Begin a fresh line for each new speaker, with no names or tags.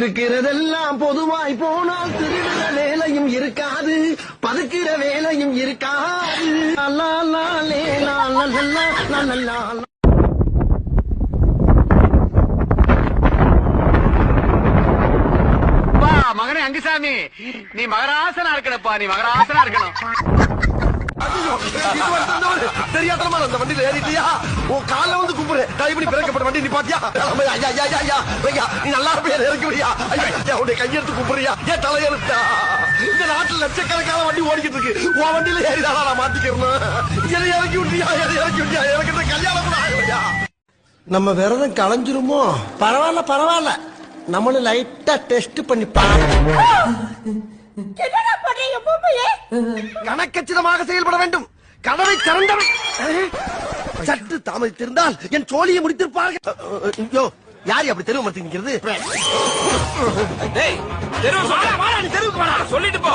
இருக்கிறதெல்லாம் பொதுவாய் போனால் திருடுற வேலையும் இருக்காது, பதுக்கிற வேலையும் இருக்காது.
மகனே அங்குசாமி, நீ மகராசனா இருக்கணும்ப்பா, நீ மகராசனா இருக்கணும்.
தெரியாதமா அந்த வண்டியில ஏறிட்டியா? உன் கால வந்து கும்புற டைபடி பிறக்கப்பட்ட வண்டி நீ பாத்தியா? நீ நல்லா பேர் இறக்குறியா? உன்னை கையெடுத்து கும்புறியா? ஏன் தலையெழுத்தா? இந்த நாட்டுல லட்சக்கணக்கான வண்டி ஓடிக்கிட்டு இருக்கு. உன் வண்டியில ஏறிதானா நான் மாத்திக்கிறேன். எதை இறக்கி விட்டியா? எதை இறக்கி விட்டியா? எனக்கு இந்த கல்யாணம் கூட ஆகலையா? நம்ம விரதம் களைஞ்சிருமோ? பரவாயில்ல பரவாயில்ல, நம்மளும் லைட்டா டெஸ்ட் பண்ணி கணக்கச்சிதமாக செயல்பட வேண்டும். கதவை திறந்தவன் சற்று தாமதித்திருந்தால் என் சோழியை முடித்திருப்பார்கள். யாரு அப்படி தெருவு மறுத்து நிக்கிறது?
சொல்லிட்டு போ.